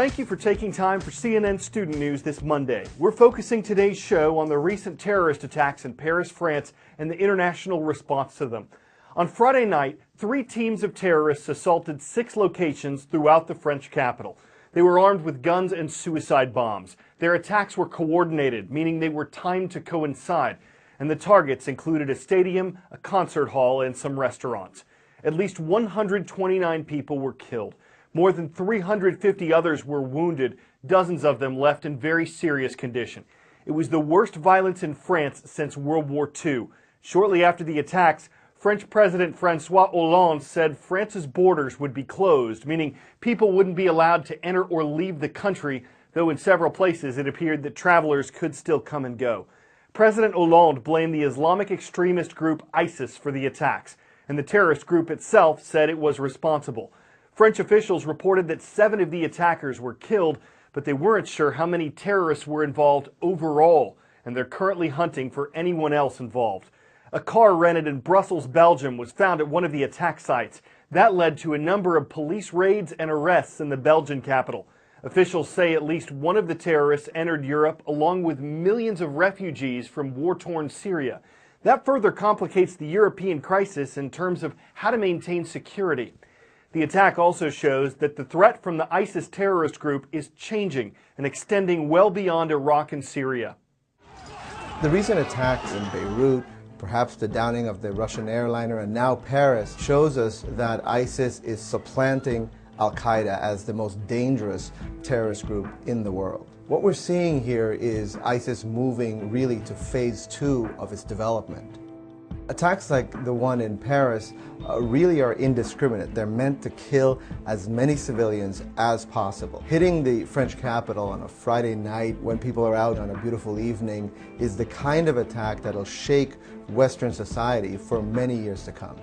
Thank you for taking time for CNN Student News this Monday. We're focusing today's show on the recent terrorist attacks in Paris, France, and the international response to them. On Friday night, 3 teams of terrorists assaulted 6 locations throughout the French capital. They were armed with guns and suicide bombs. Their attacks were coordinated, meaning they were timed to coincide, and the targets included a stadium, a concert hall, and some restaurants. At least 129 people were killed. More than 350 others were wounded, dozens of them left in very serious condition. It was the worst violence in France since World War II. Shortly after the attacks, French President François Hollande said France's borders would be closed, meaning people wouldn't be allowed to enter or leave the country, though in several places it appeared that travelers could still come and go. President Hollande blamed the Islamic extremist group ISIS for the attacks, and the terrorist group itself said it was responsible. French officials reported that 7 of the attackers were killed, but they weren't sure how many terrorists were involved overall, and they're currently hunting for anyone else involved. A car rented in Brussels, Belgium was found at one of the attack sites. That led to a number of police raids and arrests in the Belgian capital. Officials say at least one of the terrorists entered Europe along with millions of refugees from war-torn Syria. That further complicates the European crisis in terms of how to maintain security. The attack also shows that the threat from the ISIS terrorist group is changing and extending well beyond Iraq and Syria. The recent attacks in Beirut, perhaps the downing of the Russian airliner, and now Paris, shows us that ISIS is supplanting Al-Qaeda as the most dangerous terrorist group in the world. What we're seeing here is ISIS moving really to phase 2 of its development. Attacks like the one in Paris really are indiscriminate. They're meant to kill as many civilians as possible. Hitting the French capital on a Friday night when people are out on a beautiful evening is the kind of attack that'll shake Western society for many years to come.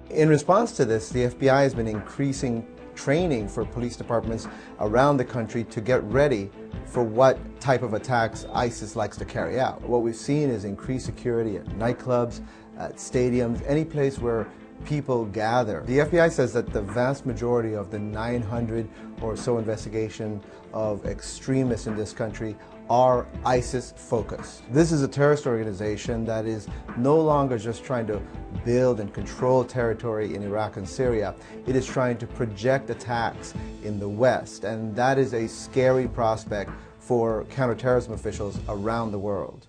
In response to this, the FBI has been increasing training for police departments around the country to get ready for what type of attacks ISIS likes to carry out. What we've seen is increased security at nightclubs, at stadiums, any place where people gather. The FBI says that the vast majority of the 900 or so investigation of extremists in this country are ISIS focused. This is a terrorist organization that is no longer just trying to build and control territory in Iraq and Syria. It is trying to project attacks in the West, and that is a scary prospect for counterterrorism officials around the world.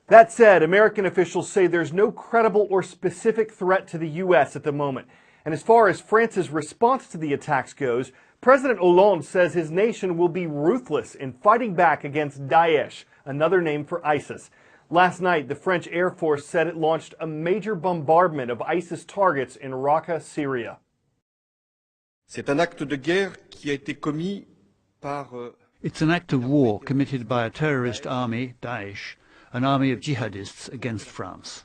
That said, American officials say there's no credible or specific threat to the U.S. at the moment. And as far as France's response to the attacks goes, President Hollande says his nation will be ruthless in fighting back against Daesh, another name for ISIS. Last night, the French Air Force said it launched a major bombardment of ISIS targets in Raqqa, Syria. C'est un acte de guerre qui a été commis par It's an act of war committed by a terrorist army, Daesh, an army of jihadists against France.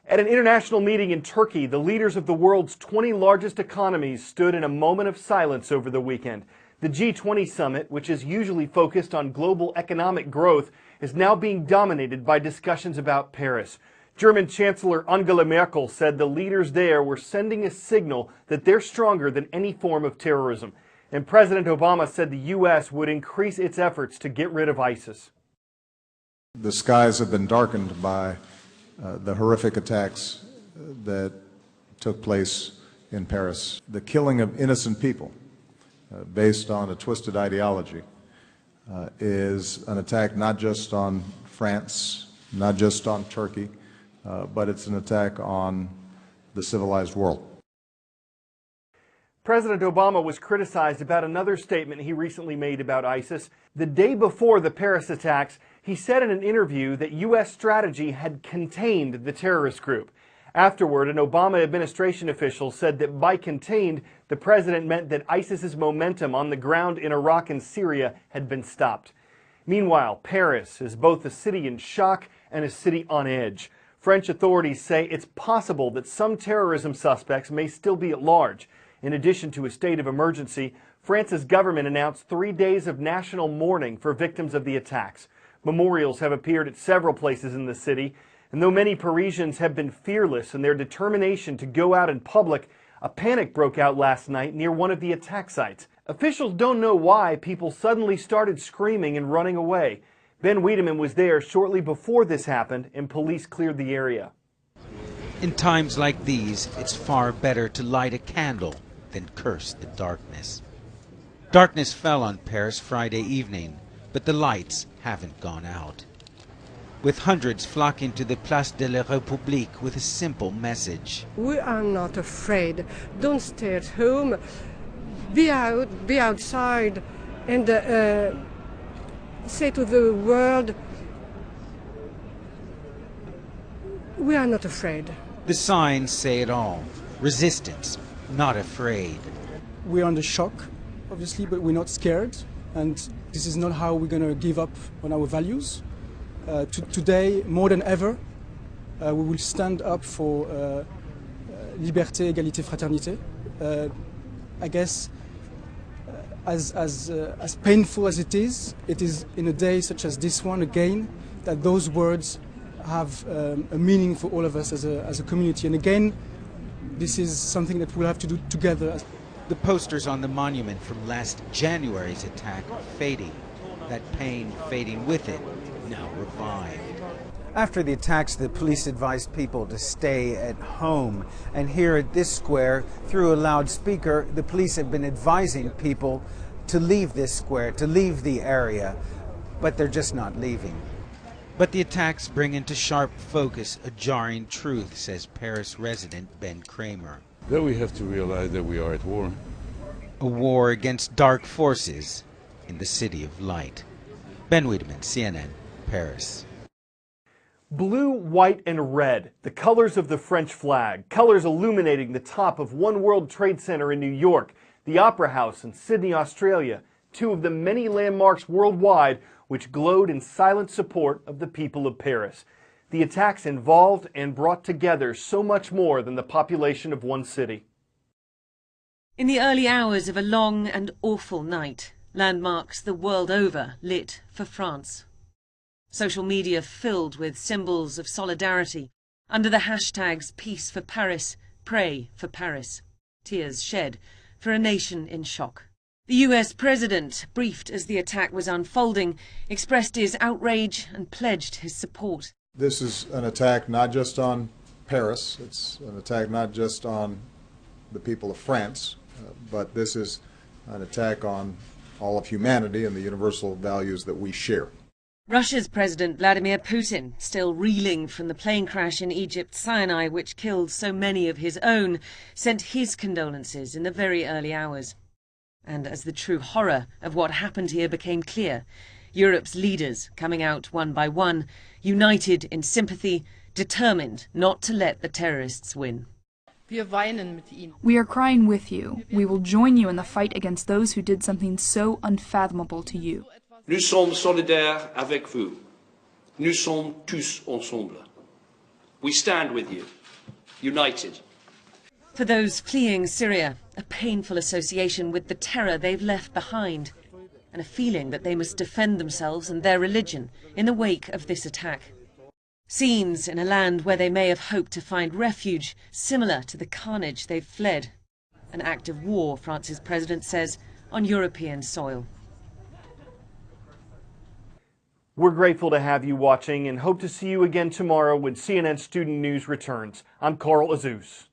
At an international meeting in Turkey, the leaders of the world's 20 largest economies stood in a moment of silence over the weekend. The G20 summit, which is usually focused on global economic growth, is now being dominated by discussions about Paris. German Chancellor Angela Merkel said the leaders there were sending a signal that they're stronger than any form of terrorism. And President Obama said the U.S. would increase its efforts to get rid of ISIS. The skies have been darkened by the horrific attacks that took place in Paris. The killing of innocent people based on a twisted ideology is an attack not just on France, not just on Turkey, but it's an attack on the civilized world. President Obama was criticized about another statement he recently made about ISIS. The day before the Paris attacks, he said in an interview that U.S. strategy had contained the terrorist group. Afterward, an Obama administration official said that by contained, the president meant that ISIS's momentum on the ground in Iraq and Syria had been stopped. Meanwhile, Paris is both a city in shock and a city on edge. French authorities say it's possible that some terrorism suspects may still be at large. In addition to a state of emergency, France's government announced 3 days of national mourning for victims of the attacks. Memorials have appeared at several places in the city, and though many Parisians have been fearless in their determination to go out in public, A panic broke out last night near one of the attack sites. Officials don't know why people suddenly started screaming and running away. Ben Wiedemann was there shortly before this happened, and police cleared the area. In times like these, it's far better to light a candle than curse the darkness. Darkness fell on Paris Friday evening, but the lights haven't gone out, with hundreds flocking to the Place de la République with a simple message. We are not afraid. Don't stay at home. Be out, be outside, and say to the world, we are not afraid. The signs say it all. Resistance, not afraid. We are under shock, obviously, but we're not scared. And this is not how we're going to give up on our values. Today, more than ever, we will stand up for liberté, égalité, fraternité. I guess, as painful as it is in a day such as this one, again, that those words have a meaning for all of us as a community. And again, this is something that we'll have to do together. The posters on the monument from last January's attack are fading. That pain fading with it, now revived. After the attacks, the police advised people to stay at home. And here at this square, through a loudspeaker, the police have been advising people to leave this square, to leave the area, but they're just not leaving. But the attacks bring into sharp focus a jarring truth, says Paris resident Ben Kramer. That we have to realize that we are at war. A war against dark forces in the City of Light. Ben Wiedemann, CNN, Paris. Blue, white, and red, the colors of the French flag, colors illuminating the top of One World Trade Center in New York, the Opera House in Sydney, Australia, two of the many landmarks worldwide which glowed in silent support of the people of Paris. The attacks involved and brought together so much more than the population of one city. In the early hours of a long and awful night, landmarks the world over lit for France. Social media filled with symbols of solidarity under the hashtags Peace for Paris, Pray for Paris. Tears shed for a nation in shock. The US president, briefed as the attack was unfolding, expressed his outrage and pledged his support. This is an attack not just on Paris, it's an attack not just on the people of France, but this is an attack on all of humanity and the universal values that we share. Russia's President Vladimir Putin, still reeling from the plane crash in Egypt's Sinai which killed so many of his own, sent his condolences in the very early hours. And as the true horror of what happened here became clear, Europe's leaders coming out one by one, united in sympathy, determined not to let the terrorists win. We are crying with you. We will join you in the fight against those who did something so unfathomable to you. Nous sommes solidaires avec vous. Nous sommes tous ensemble. We stand with you, united. For those fleeing Syria, a painful association with the terror they've left behind, and a feeling that they must defend themselves and their religion in the wake of this attack. Scenes in a land where they may have hoped to find refuge, similar to the carnage they've fled. An act of war, France's president says, on European soil. We're grateful to have you watching and hope to see you again tomorrow when CNN Student News returns. I'm Carl Azuz.